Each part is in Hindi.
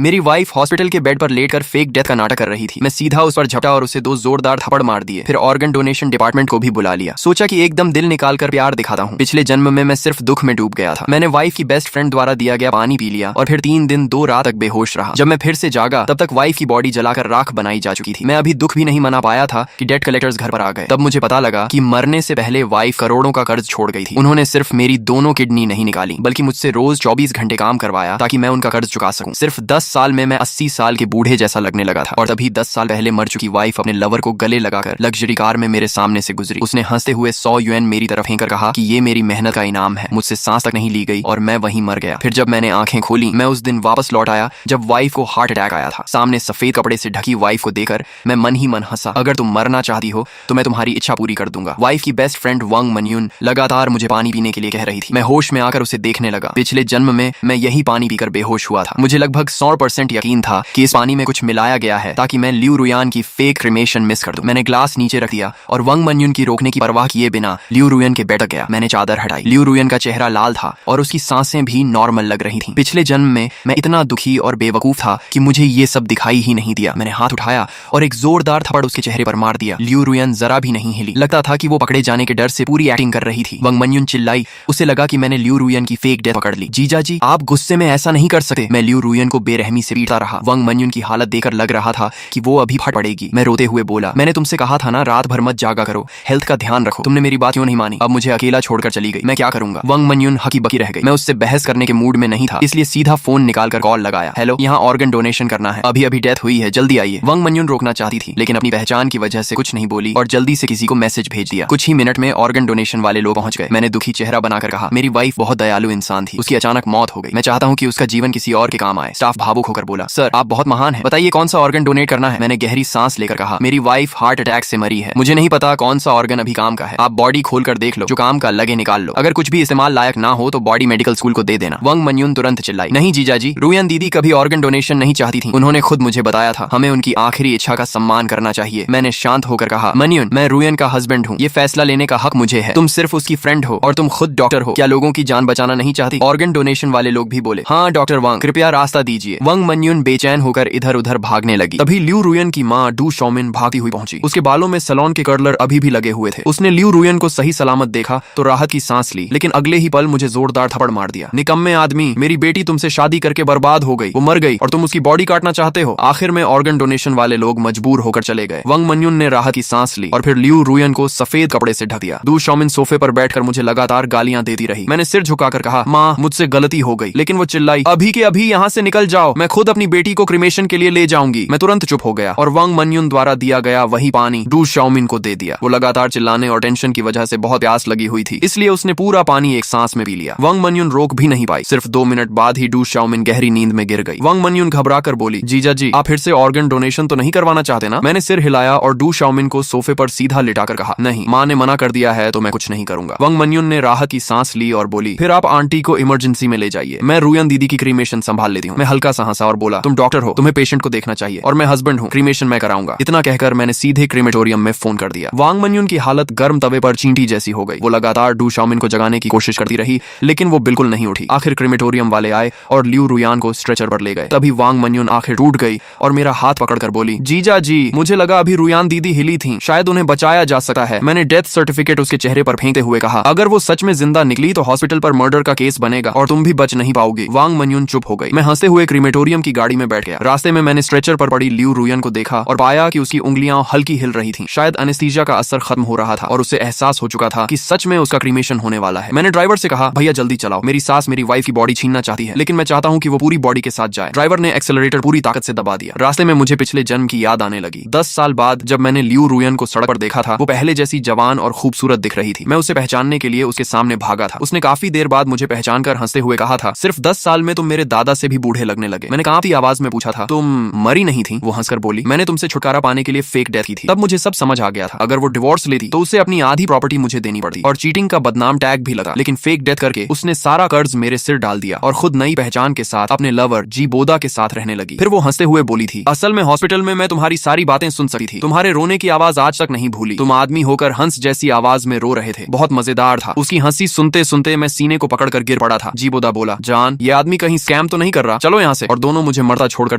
मेरी वाइफ हॉस्पिटल के बेड पर लेटकर फेक डेथ का नाटक कर रही थी। मैं सीधा उस पर झपटा और उसे 2 जोरदार थप्पड़ मार दिए। फिर ऑर्गन डोनेशन डिपार्टमेंट को भी बुला लिया। सोचा कि एकदम दिल निकाल कर प्यार दिखाता हूँ। पिछले जन्म में मैं सिर्फ दुख में डूब गया था। मैंने वाइफ की बेस्ट फ्रेंड द्वारा दिया गया पानी पी लिया और फिर 3 दिन 2 रात तक बेहोश रहा। जब मैं फिर से जागा तब तक वाइफ की बॉडी जलाकर राख बनाई जा चुकी थी। मैं अभी दुख भी नहीं मना पाया था कि डेट कलेक्टर्स घर पर आ गए। तब मुझे पता लगा कि मरने से पहले वाइफ करोड़ों का कर्ज छोड़ गई थी। उन्होंने सिर्फ मेरी दोनों किडनी नहीं निकाली बल्कि मुझसे रोज 24 घंटे काम करवाया ताकि मैं उनका कर्ज चुका सकूं। सिर्फ 10 साल में मैं 80 साल के बूढ़े जैसा लगने लगा था। और तभी 10 साल पहले मर चुकी वाइफ अपने लवर को गले लगाकर लग्जरी कार में मेरे सामने से गुजरी। उसने हंसते हुए 100 यूएन मेरी तरफ फेंकर कहा कि ये मेरी मेहनत का इनाम है। मुझसे सांस तक नहीं ली गई और मैं वहीं मर गया। फिर जब मैंने आंखें खोली मैं उस दिन वापस लौट आया जब वाइफ को हार्ट अटैक आया था। सामने सफेद कपड़े से ढकी वाइफ को देखकर मैं मन ही मन हंसा। अगर तुम मरना चाहती हो तो मैं तुम्हारी इच्छा पूरी कर दूंगा। वाइफ की बेस्ट फ्रेंड वांग मनयून लगातार मुझे पानी पीने के लिए कह रही थी। मैं होश में आकर उसे देखने लगा। पिछले जन्म में मैं यही पानी पीकर बेहोश हुआ था। मुझे लगभग 100% यकीन था कि इस पानी में कुछ मिलाया गया है ताकि मैं लियू रुयान की फेक क्रिमेशन मिस कर दूं। मैंने ग्लास नीचे रख दिया और वांग मनयून की रोकने की परवाह किए बिना लियू रुयान के बेड तक गया। मैंने चादर हटाई। लियू रुयान का चेहरा लाल था और उसकी सांसें भी नॉर्मल लग रही थीं। पिछले जन्म में मैं इतना दुखी और बेवकूफ था कि मुझे ये सब दिखाई ही नहीं दिया। मैंने हाथ उठाया और एक जोरदार थप्पड़ उसके चेहरे पर मार दिया। लियू रुयान जरा भी नहीं हिली। लगता था कि वो पकड़े जाने के डर से पूरी एक्टिंग कर रही थी। वांग मनयून चिल्लाई। उसे लगा कि मैंने लियू रुयान की फेक डेथ पकड़ ली। जीजा जी आप गुस्से में ऐसा नहीं कर सकते। मैं लियू रुयान को बेरहमी से पीटता रहा। वांग मनयून की हालत देखकर लग रहा था कि वो अभी फट पड़ेगी। मैं रोते हुए बोला, मैंने तुमसे कहा था ना रात भर मत जागा करो, हेल्थ का ध्यान रखो। तुमने मेरी बात क्यों नहीं मानी? अब मुझे अकेला छोड़कर चली गई। मैं क्या करूंगा? वांग मनयून हकी बकी रह गई। मैं उससे बहस करने के मूड में नहीं था, इसलिए सीधा फोन निकालकर कॉल लगाया। हेलो, यहाँ ऑर्गन डोनेशन करना है। अभी अभी डेथ हुई है, जल्दी आइए। वांग मनयून रोकना चाहती थी लेकिन अपनी पहचान की वजह से कुछ नहीं बोली और जल्दी से किसी को मैसेज भेज दिया। कुछ ही मिनट में ऑर्गन डोनेशन वाले लोग पहुंच गए। मैंने दुखी चेहरा बनाकर कहा, मेरी वाइफ बहुत दयालु इंसान थी, उसकी अचानक मौत हो गई। मैं चाहता हूँ कि उसका जीवन किसी और के काम आए। स्टाफ भावुक होकर बोला, सर आप बहुत महान हैं, बताइए कौन सा ऑर्गन डोनेट करना है? मैंने गहरी सांस लेकर कहा, मेरी वाइफ हार्ट अटैक से मरी है। मुझे नहीं पता कौन सा ऑर्गन अभी काम का है। आप बॉडी खोल कर देख लो, जो काम का लगे निकाल लो। अगर कुछ भी इस्तेमाल लायक ना हो तो बॉडी मेडिकल स्कूल को दे देना। वांग मनयून तुरंत चिल्लाई, नहीं जीजा जी, रुयान दीदी कभी ऑर्गन डोनेशन नहीं चाहती थी। उन्होंने खुद मुझे बताया था, हमें उनकी आखिरी इच्छा का सम्मान करना चाहिए। मैंने शांत होकर कहा, मनयून मैं रुयान का हस्बैंड हूँ, ये फैसला लेने का हक मुझे है। तुम सिर्फ उसकी फ्रेंड हो और तुम खुद डॉक्टर हो, क्या लोगों की जान बचाना नहीं चाहती? ऑर्गन डोनेशन वाले लोग भी बोले, हाँ डॉक्टर वांग कृपया रास्ता दीजिए। वांग मनयून बेचैन होकर इधर उधर भागने लगी। तभी लियू रुयान की माँ डू शॉमिन भागती हुई पहुंची। उसके बालों में सलोन के कर्लर अभी भी लगे हुए थे। उसने लियू रुयान को सही सलामत देखा तो राहत की सांस ली, लेकिन अगले ही पल मुझे जोरदार थप्पड़ मार दिया। निकम्मे आदमी, मेरी बेटी तुमसे शादी करके बर्बाद हो गई, वो मर गई और तुम उसकी बॉडी काटना चाहते हो। आखिर में ऑर्गन डोनेशन वाले लोग मजबूर होकर चले गए। वांग मनयून ने राहत की सांस ली और फिर लियू रुयान को सफेद कपड़े से ढक दिया। डू शॉमिन सोफे पर बैठकर मुझे लगातार गालियां देती रही। मैंने सिर झुकाकर कहा, माँ मुझसे गलती हो गई, लेकिन वो चिल्लाई, अभी के अभी यहाँ से निकल जाओ, मैं खुद अपनी बेटी को क्रिमेशन के लिए ले जाऊंगी। मैं तुरंत चुप हो गया और वांग मनयून द्वारा दिया गया वही पानी डू शॉमिन को दे दिया। वो लगातार चिल्लाने और टेंशन की वजह से बहुत प्यास लगी हुई थी, इसलिए उसने पूरा पानी एक सांस में पी लिया। वांग मनयून रोक भी नहीं पाई। सिर्फ 2 मिनट बाद ही डू शॉमिन गहरी नींद में गिर गई। वांग मनयून घबराकर बोली, जीजा जी आप फिर से ऑर्गन डोनेशन तो नहीं करवाना चाहते ना? मैंने सिर हिलाया और डू शॉमिन को सोफे पर सीधा लिटाकर कहा, नहीं, माँ ने मना कर दिया है तो मैं कुछ नहीं करूंगा। वांग मनयून ने राहत की सांस ली और बोली, फिर आप आंटी को इमरजेंसी में ले जाइए, मैं रुयान दीदी की क्रीमेशन संभाल लेती हूँ। मैं हल्का सा हंसा और बोला, तुम डॉक्टर हो, तुम्हें पेशेंट को देखना चाहिए और मैं हस्बैंड हूँ, क्रीमेशन मैं कराऊंगा। इतना कहकर मैंने सीधे क्रीमेटोरियम में फोन कर दिया। वांग मनयून की हालत गर्म तवे पर चींटी जैसी हो गई। वो लगातार डू शॉमिन को जगाने की कोशिश करती रही लेकिन वो बिल्कुल नहीं उठी। आखिर क्रीमेटोरियम वाले आए और लियू रुयान को स्ट्रेचर पर ले गए। तभी वांग मनयून आखिर टूट गई और मेरा हाथ पकड़कर बोली, जीजा जी मुझे लगा अभी रुयान दीदी हिली थी, शायद उन्हें बचाया जा सकता है। मैंने डेथ सर्टिफिकेट उसके चेहरे पर फेंकते हुए कहा, अगर वो सच में जिंदा निकली तो हॉस्पिटल पर मर्डर का केस बनेगा और तुम भी बच नहीं पाओगी। वांग मनयून चुप हो गई। मैं हंसते हुए क्रीमेटोरियम की गाड़ी में बैठ गया। रास्ते में मैंने स्ट्रेचर पर पड़ी लियू रुयान को देखा और पाया कि उसकी उंगलियां हल्की हिल रही थी। शायद एनेस्थीसिया का असर खत्म हो रहा था और उसे एहसास हो चुका था कि सच में उसका क्रीमेशन होने वाला है। मैंने ड्राइवर से कहा, भैया जल्दी चलाओ, मेरी सास मेरी वाइफ की बॉडी छीनना चाहती है, लेकिन मैं चाहता हूँ कि वो पूरी बॉडी के साथ जाए। ड्राइवर ने एक्सेलरेटर पूरी ताकत से दबा दिया। रास्ते में मुझे पिछले जन्म की याद आने लगी। 10 साल बाद जब मैंने लियू रुयान को सड़क पर देखा था, वो पहले जैसी जवान और खूबसूरत दिख रही थी। मैं उसे पहचानने के लिए उसके सामने भागा था। उसने काफी देर बाद मुझे पहचान कर हंसते हुए कहा था, सिर्फ 10 साल में तुम मेरे दादा से भी बूढ़े लगने लगे। मैंने कांपती आवाज में पूछा था, तुम मरी नहीं थी? वो हंसकर बोली, मैंने तुमसे छुटकारा पाने के लिए फेक डेथ की थी। तब मुझे सब समझ आ गया था। अगर वो डिवोर्स लेती तो उसे अपनी आधी प्रॉपर्टी मुझे देनी पड़ती और चीटिंग का बदनाम टैग भी लगा, लेकिन फेक डेथ करके उसने सारा कर्ज मेरे सिर डाल दिया और खुद नई पहचान के साथ अपने लवर जी बोदा के साथ रहने लगी। फिर वो हंसते हुए बोली थी, असल में हॉस्पिटल में मैं तुम्हारी सारी बातें सुन सकती थी, तुम्हारे रोने की आवाज आज तक नहीं भूली। तुम आदमी होकर हंस जैसी आवाज में रो रहे थे, बहुत मजेदार था। उसकी हंसी सुनते सुनते मैं सीने को पकड़कर गिर पड़ा था। जी बोदा बोला, जान ये आदमी कहीं स्कैम तो नहीं कर रहा, चलो यहाँ से। और दोनों मुझे मरता छोड़कर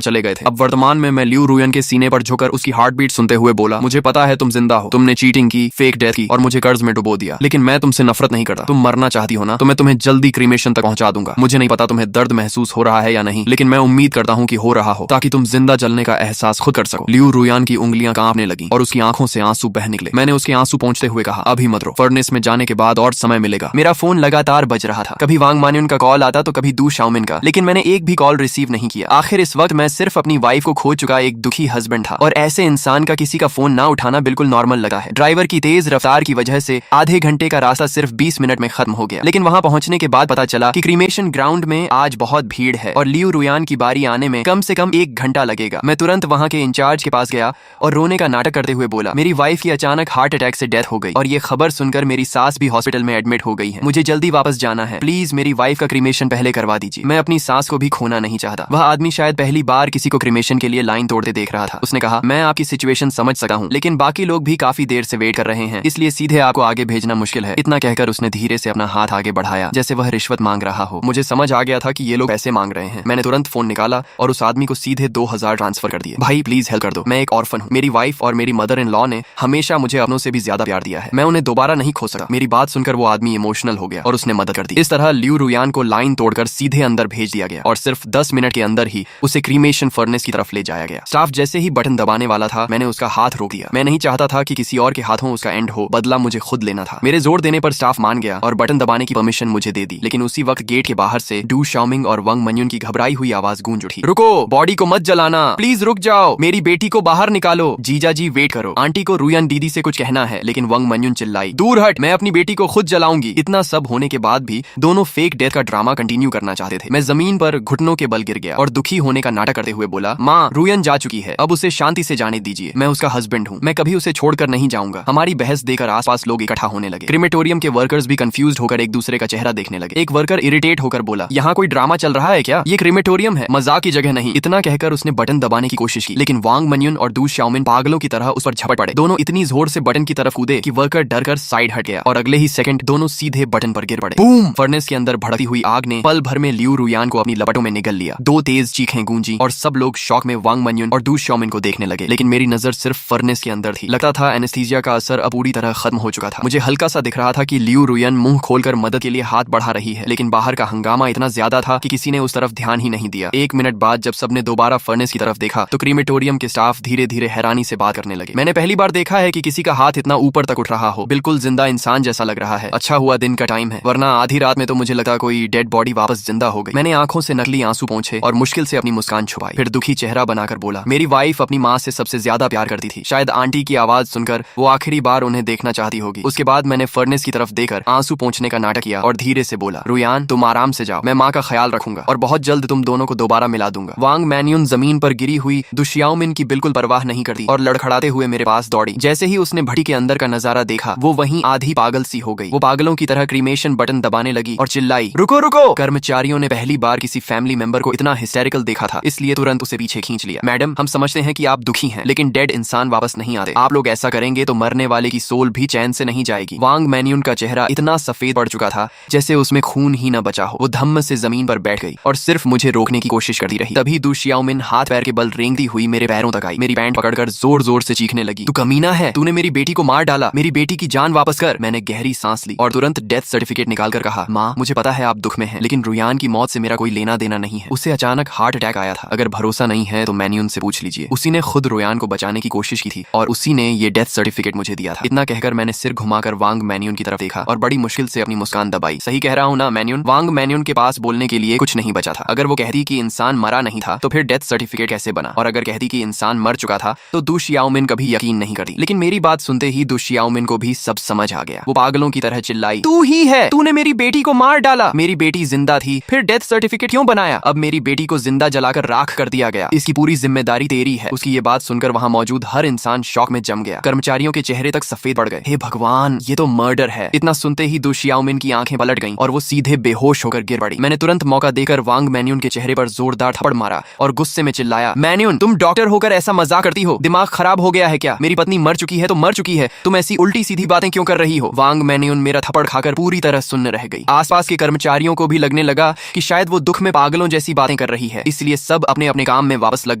चले गए थे। अब वर्तमान में मैं लियू रुयन के सीने पर झुककर उसकी हार्ट बीट सुनते हुए बोला, मुझे पता है तुम जिंदा हो, तुमने चीटिंग की, फेक डेथ की और मुझे कर्ज में डुबो दिया, लेकिन मैं तुमसे नफरत नहीं करता। तुम मरना चाहती हो ना, तो मैं तुम्हें जल्दी क्रीमेशन तक पहुंचा दूंगा। मुझे नहीं पता तुम्हें दर्द महसूस हो रहा है या नहीं, लेकिन मैं उम्मीद करता हूँ कि हो रहा हो, ताकि तुम जिंदा जलने का एहसास खुद कर सको। लियू रुयान की उंगलियां कांपने लगी और उसकी आंखों से आंसू बह निकले। मैंने उसके आंसू पहुंचते हुए कहा, अभी मत रो, फर्नेस में जाने के बाद और समय मिलेगा। मेरा फोन लगातार बज रहा था, कभी वांग मान्युन का कॉल आता तो कभी दू शाओमिन का, लेकिन मैंने एक भी कॉल रिसीव नहीं किया। आखिर इस वक्त मैं सिर्फ अपनी वाइफ को खो चुका एक दुखी हस्बैंड था, और ऐसे इंसान का किसी का फोन ना उठाना बिल्कुल नॉर्मल लगा है। ड्राइवर की तेज रफ्तार की वजह से आधे घंटे का रास्ता सिर्फ 20 मिनट में खत्म हो गया, लेकिन वहां पहुंचने के बाद पता चला कि क्रीमेशन ग्राउंड में आज बहुत भीड़ है और लियू रुयान की बारी आने में कम से कम 1 घंटा लगेगा। मैं तुरंत वहां के इंचार्ज के पास गया और रोने का नाटक करते हुए बोला, मेरी वाइफ की अचानक हार्ट अटैक से डेथ हो गई और ये खबर सुनकर मेरी सास भी हॉस्पिटल में एडमिट हो गई है। मुझे जल्दी वापस जाना है, प्लीज मेरी वाइफ का क्रीमेशन पहले करवा दीजिए। मैं अपनी सास को भी खोना नहीं चाहता। वह आदमी शायद पहली बार किसी को क्रीमेशन के लिए लाइन तोड़ते देख रहा था। उसने कहा, मैं आपकी सिचुएशन समझ सका हूँ, लेकिन बाकी लोग भी काफी देर से वेट कर रहे हैं, इसलिए सीधे आपको आगे भेजना मुश्किल है। इतना कहकर उसने धीरे से अपना हाथ आगे बढ़ाया जैसे वह रिश्वत मांग रहा हो। मुझे समझ आ गया था कि ये लोग पैसे मांग रहे हैं। मैंने तुरंत फोन निकाला और उस आदमी को सीधे 2000 ट्रांसफर कर दिए। भाई प्लीज हेल्प कर दो, मैं एक ऑर्फन हूँ। मेरी वाइफ और मेरी मदर इन लॉ ने हमेशा मुझे अपनों से भी ज्यादा प्यार दिया है, मैं उन्हें दोबारा नहीं खो सका। मेरी बात सुनकर वो आदमी इमोशनल हो गया और उसने मदद कर दी। इस तरह लियू रुयान को लाइन तोड़कर सीधे अंदर भेज दिया गया और सिर्फ 10 मिनट के अंदर ही उसे क्रीमेशन फर्नेस की तरफ ले जाया गया। स्टाफ जैसे ही बटन दबाने वाला था, मैंने उसका हाथ रोक दिया। मैं नहीं चाहता था कि किसी और के हाथों उसका एंड हो, बदला मुझे खुद लेना था। मेरे जोर देने पर स्टाफ मान गया और बटन दबाने की परमिशन मुझे दे दी, लेकिन उसी वक्त गेट के बाहर से डू शाओमिंग और वांग मान्युन की घबराई हुई आवाज गूंज उठी, रुको, बॉडी को मत जलाना, प्लीज रुक जाओ, मेरी बेटी को बाहर निकालो। जीजा जी वेट करो, आंटी को रुयान दीदी से कुछ कहना है। लेकिन वांग मान्युन चिल्लाई, दूर हट, मैं अपनी बेटी को खुद जलाऊंगी। इतना सब होने के बाद भी दोनों फेक डेथ का ड्रामा कंटिन्यू करना चाहते थे। मैं जमीन पर घुटनों के बल गिर गया और दुखी होने का नाटक करते हुए बोला, माँ रुयान जा चुकी है, अब उसे शांति से जाने दीजिए। मैं उसका हस्बैंड हूँ, मैं कभी उसे छोड़कर नहीं जाऊंगा। हमारी बहस देकर आसपास लोग इकट्ठा होने लगे। क्रीमेटोरियम के वर्कर्स भी कंफ्यूज्ड होकर एक दूसरे का चेहरा देखने लगे। एक वर्कर इरिटेट होकर बोला, यहाँ कोई ड्रामा चल रहा है क्या? ये क्रीमेटोरियम है, मजाक की जगह नहीं। इतना कहकर उसने बटन दबाने की कोशिश की, लेकिन वांग मान्युन और डू शाओमिन पागलों की तरह उस पर झपट पड़े। दोनों इतनी जोर से बटन की तरफ कूदे कि वर्कर डरकर साइड हट गया और अगले ही सेकंड दोनों सीधे बटन पर गिर पड़े। बूम! फर्नेस के अंदर भड़कती हुई आग ने पल भर में लियू रुयान को अपनी लपटों में निगल लिया। 2 तेज चीखें गूंजी और सब लोग शॉक में वांग मान्युन और डू शाओमिन को देखने लगे, लेकिन मेरी नजर सिर्फ फर्नेस के अंदर थी। लगता था एनेस्थीसिया का असर अब पूरी तरह खत्म हो चुका था। मुझे हल्का सा दिख रहा था कि लियू रुयान मुंह खोलकर मदद के लिए हाथ बढ़ा रही है, लेकिन बाहर का हंगामा इतना ज्यादा था कि किसी ने उस तरफ ध्यान ही नहीं दिया। 1 मिनट बाद जब सबने दोबारा फर्नेस की तरफ देखा तो क्रीमेटोरियम के स्टाफ धीरे धीरे हैरानी से बात करने लगे। मैंने पहली बार देखा है कि किसी का हाथ इतना ऊपर तक उठ रहा हो, बिल्कुल जिंदा इंसान जैसा लग रहा है। अच्छा हुआ दिन का टाइम है, वरना आधी रात में तो मुझे लगा कोई डेड बॉडी वापस जिंदा हो गई। मैंने आंखों से नकली आंसू पोंछे और मुश्किल से अपनी मुस्कान छुपाई, फिर दुखी चेहरा बनाकर बोला, मेरी वाइफ अपनी माँ से सबसे ज्यादा प्यार करती थी। शायद आंटी की आवाज सुनकर वो आखिरी बार उन्हें देखना चाहती होगी। उसके बाद मैंने फर्नेस की तरफ देखकर आंसू पोंछने का नाटक किया और धीरे से बोला, रुयान तुम आराम से जाओ, मैं माँ का ख्याल रखूंगा और बहुत जल्द तुम दोनों को दोबारा मिला दूंगा। वांग मान्युन जमीन पर गिरी हुई डू शाओमिन की बिल्कुल परवाह नहीं करती और लड़खड़ाते हुए मेरे पास दौड़ी। जैसे ही उसने भट्टी के अंदर का नजारा देखा, वो वहीं आधी पागल सी हो गई। वो पागलों की तरह क्रीमेशन बटन दबाने लगी और चिल्लाई, रुको रुको! कर्मचारियों ने पहली बार किसी फैमिली मेंबर को इतना हिस्टेरिकल देखा था, इसलिए तुरंत उसे पीछे खींच लिया। मैडम, हम समझते हैं कि आप दुखी हैं, लेकिन डेड इंसान वापस नहीं आते। आप लोग ऐसा करेंगे तो मरने वाले की सोल भी चैन से नहीं जाएगी। वांग मान्युन का चेहरा इतना सफेद पड़ चुका था जैसे उसमें खून ही न बचा हो। वो धम्म से जमीन पर बैठ गई और सिर्फ मुझे रोकने की कोशिश करती रही। तभी डू शाओमिन हाथ पैर के बल रेंगती हुई मेरे पैरों तक आई, मेरी पैंट पकड़कर जोर जोर से चीखने लगी, तू कमीना है, तूने मेरी बेटी को मार डाला, मेरी बेटी की जान वापस कर। मैंने गहरी सांस ली और तुरंत डेथ सर्टिफिकेट निकालकर कहा, माँ मुझे पता है आप दुख में हैं, लेकिन रुयान की मौत से मेरा कोई लेना देना नहीं है। उसे अचानक हार्ट अटैक आया था। अगर भरोसा नहीं है तो मान्युन से पूछ लीजिए। उसी ने खुद रुयान को बचाने की कोशिश की थी और उसी ने ये डेथ सर्टिफिकेट मुझे दिया था। इतना कहकर मैंने सिर घुमाकर वांग मान्युन की तरफ देखा और बड़ी मुश्किल से अपनी मुस्कान दबाई। सही कह रहा हूँ ना मान्युन? वांग मान्युन के पास बोलने के लिए कुछ नहीं बचा था। अगर वो कहती कि इंसान मरा नहीं था तो फिर डेथ सर्टिफिकेट कैसे बना, और अगर कहती कि इंसान मर चुका था तो डू शाओमिन कभी यकीन नहीं करती। लेकिन मेरी बात सुनते ही डू शाओमिन को भी सब समझ आ गया। वो पागलों की तरह चिल्लाई, तू ही है, तूने मेरी बेटी को मार डाला, मेरी बेटी जिंदा थी, फिर डेथ सर्टिफिकेट क्यों बनाया? अब मेरी बेटी को जिंदा जलाकर राख कर दिया गया, इसकी पूरी जिम्मेदारी तेरी है। उसकी ये बात सुनकर वहाँ मौजूद हर इंसान शॉक में जम गया। कर्मचारियों के चेहरे तक सफेद पड़ गए। हे भगवान, ये तो मर्डर है। इतना सुनते ही डू शाओमिन की आंखें पलट गईं और वो सीधे बेहोश होकर गिर पड़ी। मैंने तुरंत मौका देकर वांग मान्युन के चेहरे पर जोरदार थप्पड़ मारा और गुस्से में चिल्लाया, मान्युन तुम डॉक्टर होकर ऐसा मजाक करती हो? दिमाग खराब हो गया है क्या? मेरी पत्नी मर चुकी है तो मर चुकी है, तुम ऐसी उल्टी सीधी बातें क्यों कर रही हो? वांग मान्युन मेरा थप्पड़ खाकर पूरी तरह सुन्न रह गई। आसपास के कर्मचारियों को भी लगने लगा कि शायद वो दुख में पागलों जैसी बातें बातें कर रही है, इसलिए सब अपने अपने काम में वापस लग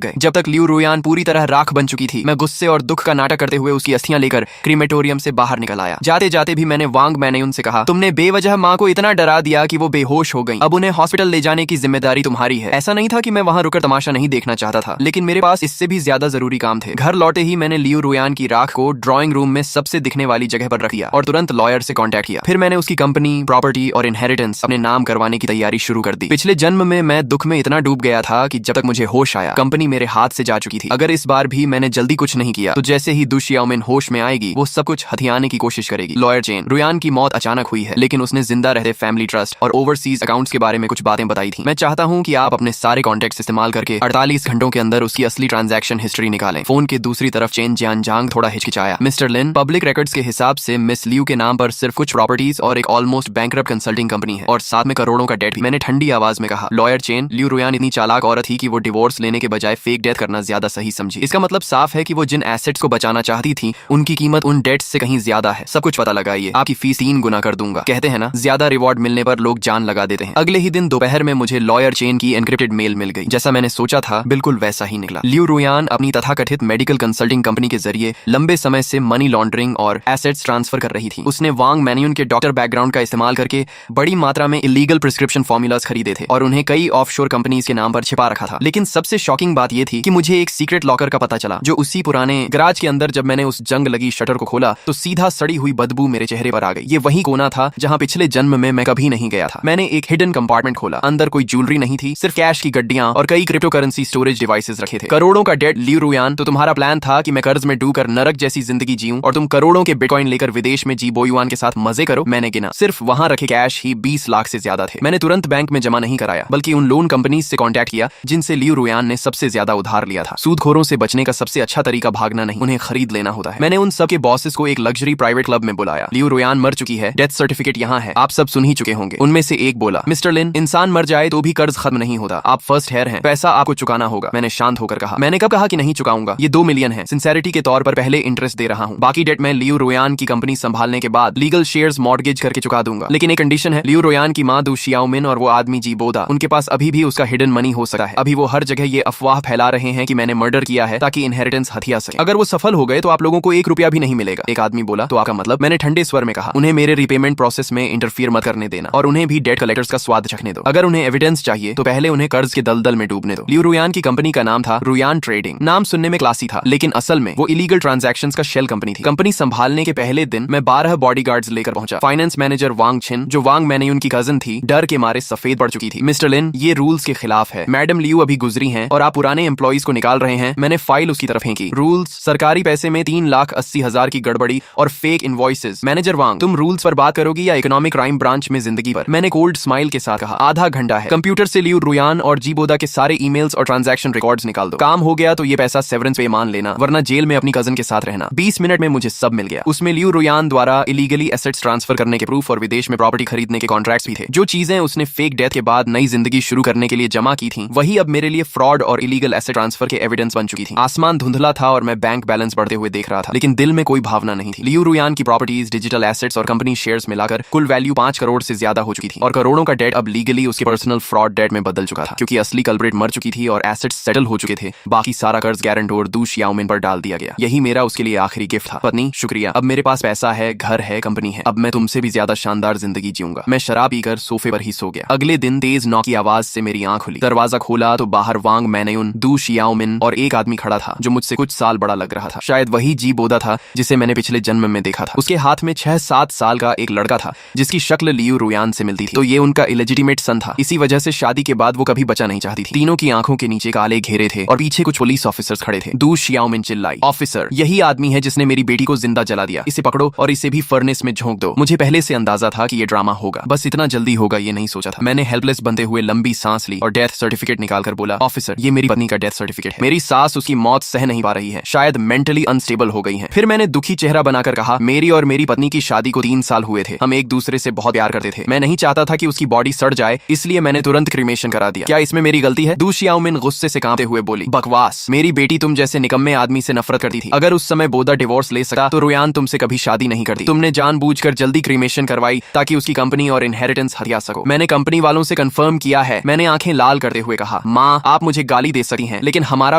गए। जब तक लियू रुयान पूरी तरह राख बन चुकी थी, मैं गुस्से और दुख का नाटक करते हुए उसकी अस्थियां लेकर क्रीमेटोरियम से बाहर निकल आया। जाते जाते भी मैंने वांग मैनयून से कहा, तुमने बेवजह माँ को इतना डरा दिया कि वो बेहोश हो गई। अब उन्हें हॉस्पिटल ले जाने की जिम्मेदारी तुम्हारी है। ऐसा नहीं था कि मैं वहां रुकर तमाशा नहीं देखना चाहता था, लेकिन मेरे पास इससे भी ज्यादा जरूरी काम थे। घर लौटे ही मैंने लियू रुयान की राख को ड्राइंग रूम में सबसे दिखने वाली जगह पर रख दिया और तुरंत लॉयर से कांटेक्ट किया। फिर मैंने उसकी कंपनी, प्रॉपर्टी और इनहेरिटेंस अपने नाम करवाने की तैयारी शुरू कर दी। पिछले जन्म में मैं दुख में इतना डूब गया था कि जब तक मुझे होश आया, कंपनी मेरे हाथ से जा चुकी थी। अगर इस बार भी मैंने जल्दी कुछ नहीं किया तो जैसे ही दु शियाओमिन होश में आएगी, वो सब कुछ हथियाने की कोशिश करेगी। लॉयर चेन, रुयान की मौत अचानक हुई है, लेकिन उसने जिंदा रहते फैमिली ट्रस्ट और ओवरसीज अकाउंट्स के बारे में कुछ बातें बताई थी। मैं चाहता हूं कि आप अपने सारे कॉन्टेक्ट्स इस्तेमाल करके 48 घंटों के अंदर उसकी असली ट्रांजैक्शन हिस्ट्री निकालें। फोन के दूसरी तरफ चेन जियानजांग थोड़ा हिचकिचाया। मिस्टर लिन, पब्लिक रिकॉर्ड्स के हिसाब से मिस लियू के नाम पर सिर्फ कुछ प्रॉपर्टीज और एक ऑलमोस्ट बैंकरप्ट कंसल्टिंग कंपनी है और साथ में करोड़ों का डेट भी। मैंने ठंडी आवाज में कहा, लॉयर चेन, लियू रुयान इतनी चालाक औरत थी कि वो डिवोर्स लेने के बजाय फेक डेथ करना ज्यादा सही समझी। इसका मतलब साफ है कि वो जिन एसेट्स को बचाना चाहती थी, उनकी कीमत उन डेट्स से कहीं ज्यादा है। सब कुछ पता लगाइए, आपकी फीस 3 गुना कर दूंगा। कहते हैं ना, ज्यादा रिवॉर्ड मिलने पर लोग जान लगा देते हैं। अगले ही दिन दोपहर में मुझे लॉयर चेन की एनक्रिप्टेड मेल मिल गई। जैसा मैंने सोचा था, बिल्कुल वैसा ही निकला। लियू रुयान अपनी तथाकथित मेडिकल कंसल्टिंग कंपनी के जरिए लंबे समय से मनी लॉन्ड्रिंग और एसेट्स ट्रांसफर कर रही थी। उसने वांग मैनयून के डॉक्टर बैकग्राउंड का इस्तेमाल करके बड़ी मात्रा में इलीगल प्रिस्क्रिप्शन फॉर्मूलाज खरीदे थे और उन्हें कई ऑफशोर कंपनीज के नाम पर छिपा रखा था। लेकिन सबसे शॉकिंग बात यह थी कि मुझे एक सीक्रेट लॉकर का पता चला, जो उसी पुराने गराज के अंदर जब मैंने उस जंग लगी शटर को खोला तो सीधा सड़ी हुई बदबू मेरे चेहरे पर आ गई। ये वही कोना था जहां पिछले जन्म में मैं कभी नहीं गया था। मैंने एक हिडन कंपार्टमेंट खोला। अंदर कोई ज्वेलरी नहीं थी, सिर्फ कैश की गड्डियां और कई क्रिप्टो करेंसी स्टोरेज डिवाइसेस रखे थे। करोड़ों का डेट। लियू रुयान, तो तुम्हारा प्लान था कि मैं कर्ज में डूबकर नरक जैसी जिंदगी जीऊं और तुम करोड़ों के बिटकॉइन लेकर विदेश में जी बोयुआन के साथ मजे करो। मैंने गिना, सिर्फ वहां रखे कैश ही 20 लाख से ज्यादा थे। मैंने तुरंत बैंक में जमा नहीं कराया, बल्कि उन लोन कंपनीज से कांटेक्ट किया जिनसे लियू रुयान ने सबसे ज्यादा उधार लिया था। सूदखोरों से बचने का सबसे अच्छा तरीका भागना नहीं, उन्हें खरीद लेना होता है। मैंने उन सब के बॉसेस को एक लग्जरी प्राइवेट क्लब में बुलाया। लियू रुयान मर चुकी है, डेथ सर्टिफिकेट यहाँ है, आप सब सुन ही चुके होंगे। उनमें से एक बोला, मिस्टर लिन, इंसान मर जाए तो भी कर्ज खत्म नहीं होता। आप फर्स्ट हेयर हैं, पैसा आपको चुकाना होगा। मैंने शांत होकर कहा, मैंने कब कहा कि नहीं चुकाऊंगा? ये 2 मिलियन है, सिंसेरिटी के तौर पर पहले इंटरेस्ट दे रहा हूँ। बाकी डेट मैं लियू रुयान की कंपनी संभालने के बाद लीगल शेयर्स मॉर्गेज करके चुका दूंगा। लेकिन एक कंडीशन है, लियू रुयान की माँ दु शियाओमिन और वो आदमी जी बोदा, उनके पास अभी भी उसका हिडन मनी हो सकता है। अभी वो हर जगह ये अफवाह फैला रहे हैं कि मैंने मर्डर किया है ताकि इनहेरिटेंस हथिया सके। अगर वो सफल हो गए तो आप लोगों को 1 रुपया भी नहीं मिलेगा। एक आदमी बोला, तो आपका मतलब? मैंने ठंडे स्वर में कहा, उन्हें मेरे रिपेमेंट प्रोसेस में इंटरफियर मत करने देना और उन्हें भी डेट कलेक्टर्स का स्वाद चखने दो। अगर उन्हें एविडेंस चाहिए तो पहले उन्हें कर्ज के दलदल में डूबने दो। लियू रुयान की कंपनी का नाम था रुयान ट्रेडिंग। नाम सुनने में क्लासी था, लेकिन असल में वो इलीगल ट्रांजैक्शंस का शेल कंपनी थी। कंपनी संभालने के पहले दिन मैं 12 बॉडीगार्ड्स लेकर पहुंचा। फाइनेंस मैनेजर वांग छिन, जो वांग मैनयून की कजन थी, डर के मारे सफेद पड़ चुकी थी। मिस्टर लिन, ये रूल्स के खिलाफ है। मैडम लियू अभी गुजरी हैं और आप पुराने एम्प्लॉइज को निकाल रहे हैं। मैंने फाइल उसकी तरफ फेंकी। रूल्स, सरकारी पैसे में 3,80,000 की गड़बड़ी और फेक इनवॉइसेस। मैनेजर वांग, तुम रूल्स पर बात करोगी या इकोनॉमिक क्राइम ब्रांच में जिंदगी पर? मैंने कोल्ड स्माइल के साथ कहा, आधा घंटा है, कंप्यूटर से लियू रुयान और जी बोदा के सारे ईमेल्स और ट्रांजैक्शन रिकॉर्ड्स निकाल दो। काम हो गया तो ये पैसा सेवरेंस पे मान लेना, वरना जेल में अपनी कजन के साथ रहना। 20 मिनट में मुझे सब मिल गया। उसमें लियू रुयान द्वारा इलीगली एसेट्स ट्रांसफर करने के प्रूफ और विदेश में प्रॉपर्टी खरीदने के कॉन्ट्रैक्ट्स भी थे। जो चीजें उसने फेक डेथ के बाद नई जिंदगी शुरू करने के लिए जमा की थी, वही अब मेरे लिए फ्रॉड और इलीगल एसेट ट्रांसफर के एविडेंस बन चुकी थी। आसमान धुंधला था और मैं बैंक बैलेंस बढ़ते हुए देख रहा था, लेकिन दिल में कोई भावना नहीं थी। लियू रुयान की प्रॉपर्टीज, डिजिटल एसेट्स और कंपनी शेयर्स मिलाकर कुल वैल्यू 5 करोड़ से ज्यादा हो चुकी थी और करोड़ों का डेट अब लीगली उसके पर्सनल फ्रॉड डेट में बदल चुका था, क्योंकि असली कल्प्रिट मर चुकी थी और एसेट्स सेटल हो चुके थे। बाकी सारा कर्ज गारंटोर दु शियाओमिन पर डाल दिया गया। यही मेरा उसके लिए आखिरी गिफ्ट था। पत्नी, शुक्रिया, अब मेरे पास पैसा है, घर है, कंपनी है। अब मैं तुमसे भी ज्यादा शानदार जिंदगी जीऊंगा। मैं शराब पीकर सोफे पर ही सो गया। अगले दिन तेज नॉक की आवाज से मेरी आंख खुली। दरवाजा खोला तो बाहर वांग मैनयून, दु शियाओमिन और एक आदमी खड़ा था जो मुझसे कुछ साल बड़ा लग रहा था। शायद वही जी बोदा था जिसे मैंने पिछले जन्म में देखा था। उसके हाथ में 6-7 साल का एक लड़का था जिसकी शक्ल लियू रुयान से मिलती थी। तो ये उनका इलेजिटिमेट सन था। इसी वजह से शादी के बाद वो कभी बचा नहीं चाहती थी। तीनों की आंखों के नीचे काले घेरे थे और पीछे कुछ पुलिस ऑफिसर्स खड़े थे। दु शियाओमिन चिल्लाई, ऑफिसर, यही आदमी है जिसने मेरी बेटी को जिंदा जला दिया। इसे पकड़ो और इसे भी फर्नेस में झोंक दो। मुझे पहले से अंदाजा था कि ये ड्रामा होगा, बस इतना जल्दी होगा ये नहीं सोचा था। मैंने हेल्पलेस बनते हुए लंबी सांस ली और डेथ सर्टिफिकेट निकालकर बोला, ऑफिसर, ये मेरी पत्नी का डेथ सर्टिफिकेट है। मेरी सास उसकी मौत सह नहीं पा रही है, शायद मेंटली अनस्टेबल हो गई है। फिर मैंने दुखी चेहरा बनाकर कहा, मेरी और मेरी पत्नी की शादी को 3 साल हुए थे। हम एक दूसरे से बहुत प्यार करते थे। मैं नहीं चाहता था कि उसकी बॉडी सड़ जाए, इसलिए मैंने तुरंत क्रीमेशन करा दिया। क्या इसमें मेरी गलती है? दु शियाओमिन गुस्से से कांपते हुए बोली, बकवास, मेरी बेटी तुम जैसे निकम्मे आदमी से नफरत करती थी। अगर उस समय बोदा डिवोर्स ले सकता तो रुयान तुमसे कभी शादी नहीं करती। तुमने जानबूझकर जल्दी क्रीमेशन करवाई ताकि उसकी कंपनी और इनहेरिटेंस हथिया सको। मैंने कंपनी वालों से कंफर्म किया है। मैंने आंखें आंखें लाल करते हुए कहा, माँ आप मुझे गाली दे सकती हैं, लेकिन हमारा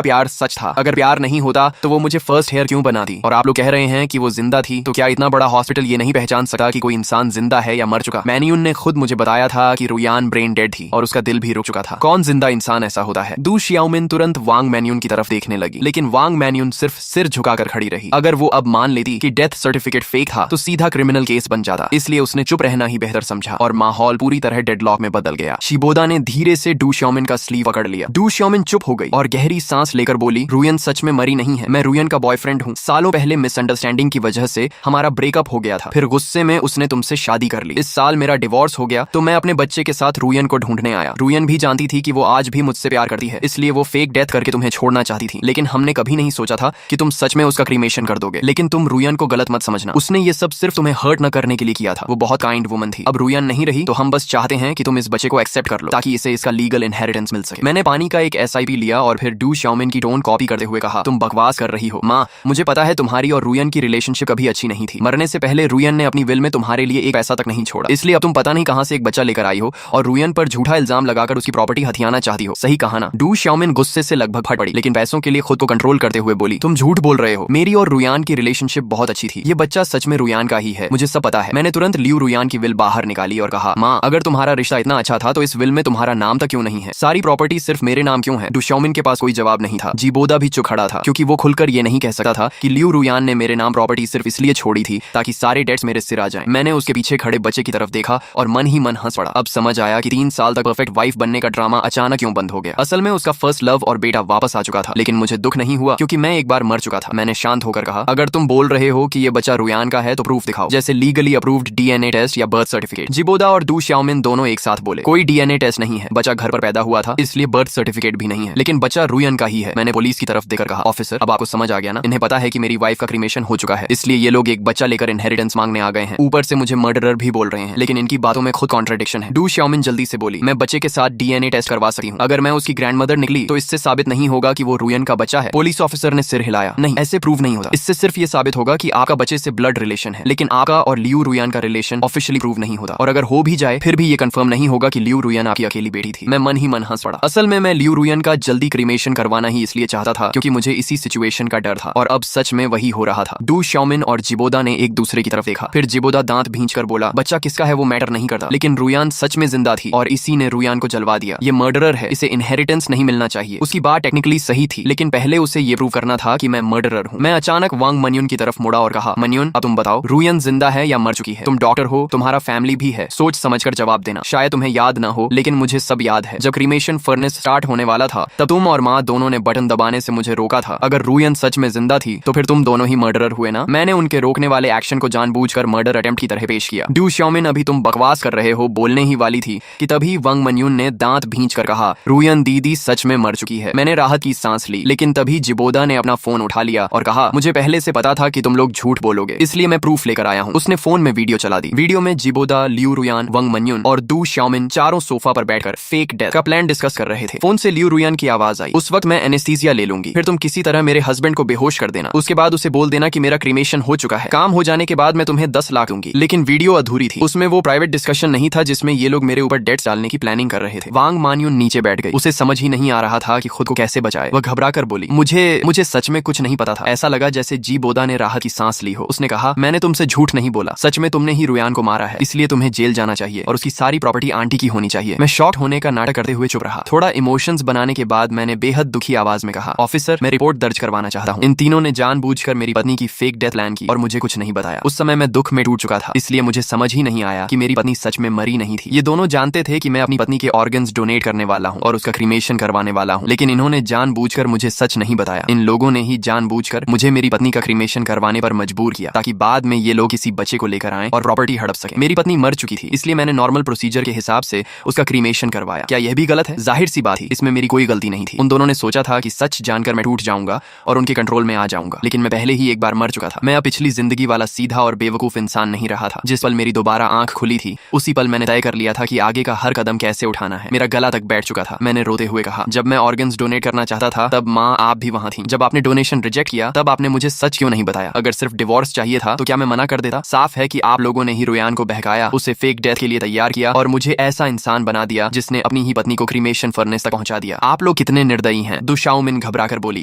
प्यार सच था। अगर प्यार नहीं होता तो वो मुझे फर्स्ट हेयर क्यों बनाती? और आप लोग कह रहे हैं कि वो जिंदा थी, तो क्या इतना बड़ा हॉस्पिटल ये नहीं पहचान सकता कि कोई इंसान जिंदा है या मर चुका? मैन्यून ने खुद मुझे बताया था कि रुयान ब्रेन डेड थी और उसका दिल भी रुक चुका था। कौन जिंदा इंसान ऐसा होता है? दू शियाओमिन तुरंत वांग मैन्यून की तरफ देखने लगी, लेकिन वांग मैन्यून सिर्फ सिर झुकाकर खड़ी रही। अगर वो अब मान लेती कि डेथ सर्टिफिकेट फेक था तो सीधा क्रिमिनल केस बन जाता, इसलिए उसने चुप रहना ही बेहतर समझा और माहौल पूरी तरह डेडलॉक में बदल गया। शिबोदा ने धीरे से डू शियाओमिन का स्लीव पकड़ लिया। डू शियाओमिन चुप हो गई और गहरी सांस लेकर बोली, रुयन सच में मरी नहीं है, मैं रुयन का बॉयफ्रेंड हूँ। सालों पहले मिसअंडरस्टैंडिंग की वजह से हमारा ब्रेकअप हो गया था, फिर गुस्से में उसने तुमसे शादी कर ली। इस साल मेरा डिवोर्स हो गया तो मैं अपने बच्चे के साथ रुयन को ढूंढने आया। रुयन भी जानती थी कि वो आज भी मुझसे प्यार करती है, इसलिए वो फेक डेथ करके तुम्हें छोड़ना चाहती थी, लेकिन हमने कभी नहीं सोचा था कि तुम सच में उसका क्रीमेशन कर दोगे। लेकिन तुम रुयन को गलत मत समझना, उसने ये सब सिर्फ तुम्हें हर्ट न करने के लिए किया था। वो बहुत काइंड वुमन थी। अब रुयन नहीं रही तो हम बस चाहते हैं कि तुम इस बच्चे को एक्सेप्ट कर लो ताकि इसे इसका लीगल इनहेरिटेंस मिल सके। मैंने पानी का एक SIP लिया और फिर डू शियाओमिन की टोन कॉपी करते हुए कहा, तुम बकवास कर रही हो माँ। मुझे पता है तुम्हारी और रुयन की रिलेशनशिप कभी अच्छी नहीं थी। मरने से पहले रुयन ने अपनी विल में तुम्हारे लिए एक पैसा तक नहीं छोड़ा, इसलिए अब तुम पता नहीं कहां से एक बच्चा लेकर आई हो और रुयन पर झूठा इल्जाम लगाकर उसकी प्रॉपर्टी हथियाना चाहती हो। सही कहा ना? डू शियाओमिन गुस्से से लगभग फट पड़ी, लेकिन पैसों के लिए खुद को कंट्रोल करते हुए बोली, तुम झूठ बोल रहे हो। मेरी और रुयान की रिलेशनशिप बहुत अच्छी थी। ये बच्चा सच में रुयान का ही है, मुझे सब पता है। मैंने तुरंत लियू रुयान की विल बाहर निकाली और कहा, माँ अगर तुम्हारा रिश्ता इतना अच्छा था तो इस विल में तुम्हारा नाम तक क्यों नहीं है? सारी प्रॉपर्टी सिर्फ मेरे नाम क्यों है? डू शियाओमिन के पास कोई जवाब नहीं था। जिबोदा भी चुप खड़ा था क्योंकि वो खुलकर ये नहीं कह सकता था कि लियू रुयान ने मेरे नाम प्रॉपर्टी सिर्फ इसलिए छोड़ी थी ताकि सारे डेट्स मेरे सिर आ जाएं। मैंने उसके पीछे खड़े बच्चे की तरफ देखा और मन ही मन हंस पड़ा। अब समझ आया कि 3 साल तक परफेक्ट वाइफ बनने का ड्रामा अचानक क्यों बंद हो गया। असल में उसका फर्स्ट लव और बेटा वापस आ चुका था, लेकिन मुझे दुख नहीं हुआ क्योंकि मैं एक बार मर चुका था। मैंने शांत होकर कहा, अगर तुम बोल रहे हो कि ये बच्चा रुयान का है तो प्रूफ दिखाओ, जैसे लीगली अप्रूव्ड DNA टेस्ट या बर्थ सर्टिफिकेट। जिबोदा और डू शियाओमिन दोनों एक साथ बोले, कोई DNA टेस्ट नहीं है, बच्चा घर पर पैदा हुआ था इसलिए बर्थ सर्टिफिकेट भी नहीं है, लेकिन बच्चा रुयन का ही है। मैंने पुलिस की तरफ देखकर कहा, ऑफिसर अब आपको समझ आ गया ना? इन्हें पता है कि मेरी वाइफ का क्रीमेशन हो चुका है, इसलिए ये लोग एक बच्चा लेकर इनहेरिटेंस मांगने आ गए हैं। ऊपर से मुझे मर्डरर भी बोल रहे हैं, लेकिन इनकी बातों में खुद कॉन्ट्रडिक्शन है। डू शियाओमिन जल्दी से बोली, मैं बच्चे के साथ DNA टेस्ट करवा सकती हूँ। अगर मैं उसकी ग्रैंडमदर निकली तो इससे साबित नहीं होगा कि वो रुयन का बच्चा है। पुलिस ऑफिसर ने सिर हिलाया, नहीं ऐसे प्रूव नहीं होता। इससे सिर्फ ये साबित होगा कि आपका बच्चे से ब्लड रिलेशन है, लेकिन आपका और लियू रुयान का रिलेशन ऑफिशियली प्रूव नहीं होता। और अगर हो भी जाए फिर भी ये कंफर्म नहीं होगा कि लियू रुयान आपकी अकेली बेटी थी। मैं मन ही मन हंस पड़ा। असल में मैं लियू रुयान का जल्दी क्रीमेशन करवाना ही इसलिए चाहता था क्योंकि मुझे इसी सिचुएशन का डर था, और अब सच में वही हो रहा था। डू शियाओमिन और जिबोदा ने एक दूसरे की तरफ देखा, फिर जिबोदा दांत भींचकर बोला, बच्चा किसका है वो मैटर नहीं करता, लेकिन रुयान सच में जिंदा थी और इसी ने रुयान को जलवा दिया। ये मर्डरर है, इसे इनहेरिटेंस नहीं मिलना चाहिए। उसकी बात टेक्निकली सही थी, लेकिन पहले उसे ये प्रूव करना था कि मैं मर्डरर हूँ। मैं अचानक वांग मन्युन की तरफ मुड़ा और कहा, मन्युन अब तुम बताओ, रुयन जिंदा है या मर चुकी है? तुम डॉक्टर हो, तुम्हारा फैमिली भी है, सोच समझकर जवाब देना। शायद तुम्हें याद ना हो, लेकिन मुझे सब याद है। जब क्रीमेशन फर्नेस स्टार्ट होने वाला था तब तुम और माँ दोनों ने बटन दबाने से मुझे रोका था। अगर रुयन सच में जिंदा थी तो फिर तुम दोनों ही मर्डरर हुए ना? मैंने उनके रोकने वाले एक्शन को जानबूझकर मर्डर अटेम्प्ट की तरह पेश किया। डू शियाओमिन अभी तुम बकवास कर रहे हो बोलने ही वाली थी कि तभी वांग मन्युन ने दांत भींचकर कहा, रुयन दीदी सच में मर चुकी है। मैंने राहत की सांस ली, लेकिन तभी जिबोदा ने अपना फोन उठा लिया और कहा, मुझे पहले से पता था कि तुम लोग झूठ बोलोगे, इसलिए मैं प्रूफ लेकर आया हूँ। उसने फोन में वीडियो चला दी। वीडियो में जिबोदा, लियू रुयान, वांग मन्युन और डू शियाओमिन चारों सोफा पर बैठकर फेक डेथ का प्लान डिस्कस कर रहे थे। फोन से लियू रुयान की आवाज आई, उस वक्त मैं एनेस्थीसिया ले लूंगी, फिर तुम किसी तरह मेरे हस्बैंड को बेहोश कर देना, उसके बाद उसे बोल देना कि मेरा क्रीमेशन हो चुका है, काम हो जाने के बाद मैं तुम्हें 10 लाख दूंगी। लेकिन वीडियो अधूरी थी, उसमें वो प्राइवेट डिस्कशन नहीं था जिसमें ये लोग मेरे ऊपर डेट्स डालने की प्लानिंग कर रहे थे। वांग मन्युन नीचे बैठ गई, उसे समझ ही नहीं आ रहा था कि खुद को कैसे बचाए। वह घबरा कर बोली, मुझे सच में कुछ नहीं पता था। ऐसा लगा जैसे जिबोदा ने राहत की सांस ली हो। उसने कहा, मैंने तुमसे झूठ नहीं बोला, सच में तुमने ही रुयान को मारा है, इसलिए तुम्हें जेल जाना चाहिए और उसकी सारी प्रॉपर्टी आंटी की होनी चाहिए। मैं शॉक होने का नाटक करते हुए चुप रहा। थोड़ा इमोशंस बनाने के बाद मैंने बेहद दुखी आवाज में कहा, ऑफिसर मैं रिपोर्ट दर्ज करवाना चाहता हूँ। इन तीनों ने जानबूझकर मेरी पत्नी की फेक डेथ प्लान की और मुझे कुछ नहीं बताया। उस समय मैं दुख में टूट चुका था, इसलिए मुझे समझ ही नहीं आया कि मेरी पत्नी सच में मरी नहीं थी। ये दोनों जानते थे कि मैं अपनी पत्नी के ऑर्गन्स डोनेट करने वाला हूँ और उसका क्रीमेशन करवाने वाला हूँ, लेकिन इन्होंने जानबूझकर मुझे सच नहीं बताया। इन लोगों ने ही जानबूझकर मुझे मेरी पत्नी का क्रीमेशन करवाने पर मजबूर किया ताकि बाद में ये लोग किसी बच्चे को लेकर आएं और प्रॉपर्टी हड़प सके। मेरी पत्नी मर चुकी थी, इसलिए मैंने नॉर्मल प्रोसीजर के हिसाब से उसका क्रीमेशन करवाया। क्या यह भी गलत है? जाहिर सी बात थी, इसमें मेरी कोई गलती नहीं थी। उन दोनों ने सोचा था कि सच जानकर मैं टूट जाऊंगा और उनके कंट्रोल में आ जाऊंगा, लेकिन मैं पहले ही एक बार मर चुका था। मैं अब पिछली जिंदगी वाला सीधा और बेवकूफ इंसान नहीं रहा था। जिस पल मेरी दोबारा आंख खुली थी उसी पल मैंने तय कर लिया था कि आगे का हर कदम कैसे उठाना है। मेरा गला तक बैठ चुका था। मैंने रोते हुए कहा, जब मैं ऑर्गन्स डोनेट करना चाहता था तब माँ आप भी वहां थी। जब आपने डोनेशन रिजेक्ट किया तब आपने मुझे सच क्यों नहीं बताया? अगर सिर्फ डिवोर्स चाहिए था तो क्या मैं मना कर देता? साफ है कि आप लोगों ने ही रुयान को बहकाया, उसे फेक डेथ के लिए तैयार किया और मुझे ऐसा इंसान बना दिया जिसने अपनी अपनी ही पत्नी को क्रीमेशन फर्नेस तक पहुंचा दिया। आप लोग कितने निर्दयी हैं, दु शाओमिन घबराकर बोली,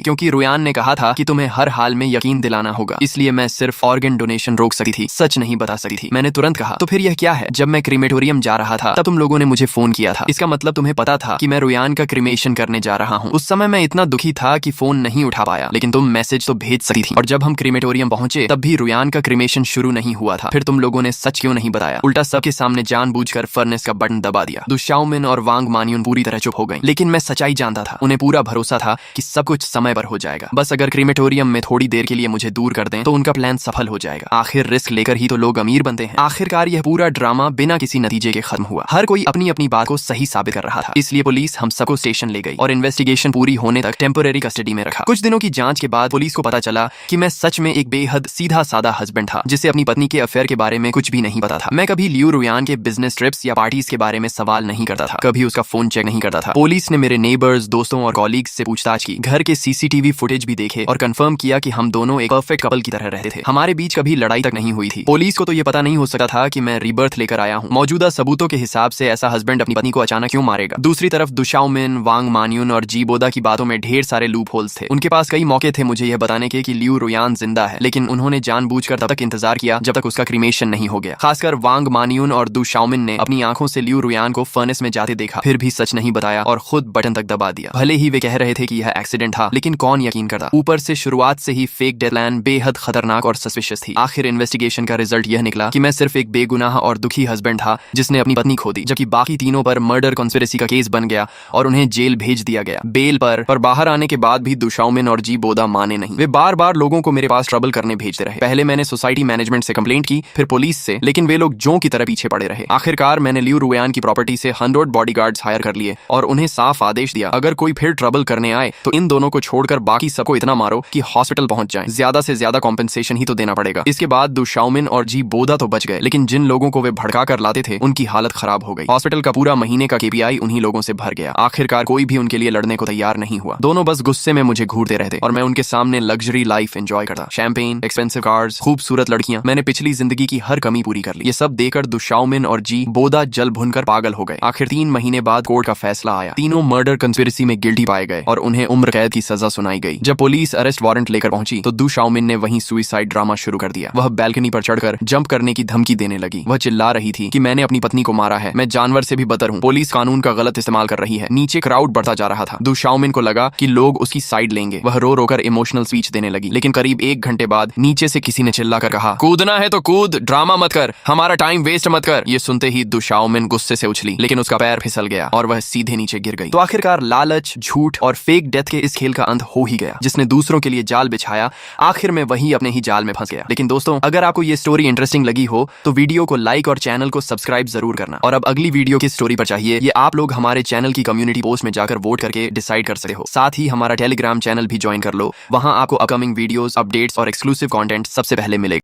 क्योंकि रुयान ने कहा था कि तुम्हें हर हाल में यकीन दिलाना होगा, इसलिए मैं सिर्फ ऑर्गन डोनेशन रोक सकती थी, सच नहीं बता सकती थी। मैंने तुरंत कहा, तो फिर यह क्या है? जब मैं क्रीमेटोरियम जा रहा था तब तुम लोगों ने मुझे फोन किया था, इसका मतलब तुम्हें पता था कि मैं रुयान का क्रीमेशन करने जा रहा हूँ। उस समय मैं इतना दुखी था कि फोन नहीं उठा पाया, लेकिन तुम मैसेज तो भेज सकती थी। और जब हम क्रीमेटोरियम पहुंचे तब भी रुयान का क्रीमेशन शुरू नहीं हुआ था। फिर तुम लोगों ने सच क्यों नहीं बताया? उल्टा सबके सामने जानबूझकर फर्नेस का बटन दबा दिया। दु शाओमिन और वांग मानियुन पूरी तरह चुप हो गई, लेकिन मैं सच्चाई जानता था। उन्हें पूरा भरोसा था कि सब कुछ समय पर हो जाएगा। बस अगर क्रीमेटोरियम में थोड़ी देर के लिए मुझे दूर कर दें तो उनका प्लान सफल हो जाएगा। आखिर रिस्क लेकर ही तो लोग अमीर बनते हैं। आखिरकार यह पूरा ड्रामा बिना किसी नतीजे के खत्म हुआ। हर कोई अपनी अपनी बात को सही साबित कर रहा था, इसलिए पुलिस हम सबको स्टेशन ले गई और इन्वेस्टिगेशन पूरी होने तक टेम्पोरेरी कस्टडी में रखा। कुछ दिनों की जांच के बाद पुलिस को पता चला कि मैं सच में एक बेहद सीधा साधा हस्बैंड था, जिसे अपनी पत्नी के अफेयर के बारे में कुछ भी नहीं पता था। मैं कभी लियू रुयान के बिजनेस ट्रिप्स या पार्टीज के बारे में सवाल नहीं करता था, कभी उसका फोन चेक नहीं करता था। पुलिस ने मेरे नेबर्स, दोस्तों और कॉलीग्स से पूछताछ की, घर के सीसीटीवी फुटेज भी देखे और कंफर्म किया कि हम दोनों एक परफेक्ट कपल की तरह रहते थे। हमारे बीच कभी लड़ाई तक नहीं हुई थी। पुलिस को तो ये पता नहीं हो सकता था कि मैं रीबर्थ लेकर आया हूँ। मौजूदा सबूतों के हिसाब से ऐसा हस्बैंड अपनी पत्नी को अचानक क्यों मारेगा? दूसरी तरफ दु शाओमिन, वांग मानियुन और जी बोदा की बातों में ढेर सारे लूप होल्स थे। उनके पास कई मौके थे मुझे यह बताने के कि लियू रुयान जिंदा है, लेकिन उन्होंने जानबूझकर तब तक इंतजार किया जब तक उसका क्रीमेशन नहीं हो गया। खासकर वांग मानियुन और दु शाओमिन ने अपनी आंखों से लियू रुयान को फर्नेस में जाते देखा, फिर भी सच नहीं बताया और खुद बटन तक दबा दिया। भले ही वे कह रहे थे कि यह एक्सीडेंट था, लेकिन कौन यकीन करता? ऊपर से शुरुआत से ही फेक डेथ प्लान बेहद खतरनाक और सस्पिशियस थी। आखिर इन्वेस्टिगेशन का रिजल्ट यह निकला कि मैं सिर्फ एक बेगुनाह और दुखी हस्बैंड था जिसने अपनी पत्नी खो दी, जबकि बाकी तीनों पर मर्डर कॉन्स्पिरेसी का केस बन गया और उन्हें जेल भेज दिया गया बेल पर बाहर आने के बाद भी दु शाओमिन और जी बोदा माने नहीं। वे बार बार लोगों को मेरे पास ट्रबल करने भेजते रहे। पहले मैंने सोसाइटी मैनेजमेंट से कंप्लेंट की, फिर पुलिस से, लेकिन वे लोग जों की तरह पीछे पड़े रहे। आखिरकार मैंने लियू रुयान की प्रॉपर्टी से 100 बॉडीगार्ड्स हायर कर लिए और उन्हें साफ आदेश दिया, अगर कोई फिर ट्रबल करने आए तो इन दोनों को छोड़कर बाकी सबको इतना मारो कि हॉस्पिटल पहुंच जाएं। ज्यादा से ज्यादा कॉम्पेंसेशन ही तो देना पड़ेगा। इसके बाद दु शाओमिन और जी बोदा तो बच गए, लेकिन जिन लोगों को वे भड़का कर लाते थे उनकी हालत खराब हो गई। हॉस्पिटल का पूरा महीने का KPI उन्हीं लोगों से भर गया। आखिरकार कोई भी उनके लिए लड़ने को तैयार नहीं हुआ। दोनों बस गुस्से में मुझे घूरते रहते और मैं उनके सामने लग्जरी लाइफ एंजॉय करता। शैंपेन, एक्सपेंसिव कार्स, खूबसूरत लड़कियां। मैंने पिछली जिंदगी की हर कमी पूरी कर ली। ये सब देखकर दु शाओमिन और जी बोदा जल भुनकर पागल हो गए। आखिर 3 महीने बाद कोर्ट का फैसला आया। तीनों मर्डर कंस्पिरेसी में गिल्टी पाए गए और उन्हें उम्र कैद की सजा सुनाई गई। जब पुलिस अरेस्ट वारंट लेकर पहुंची तो दु शाओमिन ने वहीं सुसाइड ड्रामा शुरू कर दिया। वह बैल्कनी पर चढ़कर जंप करने की धमकी देने लगी। वह चिल्ला रही थी कि मैंने अपनी पत्नी को मारा है, मैं जानवर से भी बदतर हूँ, पुलिस कानून का गलत इस्तेमाल कर रही है। नीचे क्राउड बढ़ता जा रहा था। दु शाओमिन को लगा कि लोग उसकी साइड लेंगे। वह रो रोकर इमोशनल स्पीच देने लगी, लेकिन करीब 1 घंटे बाद नीचे से किसी ने चिल्लाकर कहा, कूदना है तो कूद, ड्रामा मत कर, हमारा टाइम वेस्ट मत कर। ये सुनते ही दु शाओमिन गुस्से से उछली, लेकिन उसका पैर फिसल गया और वह सीधे नीचे गिर गई। तो आखिरकार लालच, झूठ और फेक डेथ के इस खेल का अंत हो ही गया। जिसने दूसरों के लिए जाल बिछाया, आखिर में वही अपने ही जाल में फंस गया। लेकिन दोस्तों, अगर आपको ये स्टोरी इंटरेस्टिंग लगी हो तो वीडियो को लाइक और चैनल को सब्सक्राइब जरूर करना। और अब अगली वीडियो किस स्टोरी पर चाहिए ये आप लोग हमारे चैनल की कम्युनिटी पोस्ट में जाकर वोट करके डिसाइड कर सकते हो। साथ ही हमारा टेलीग्राम चैनल भी ज्वाइन कर लो, वहां आपको अपकमिंग वीडियोस, अपडेट्स और एक्सक्लूसिव कंटेंट सबसे पहले मिलेगा।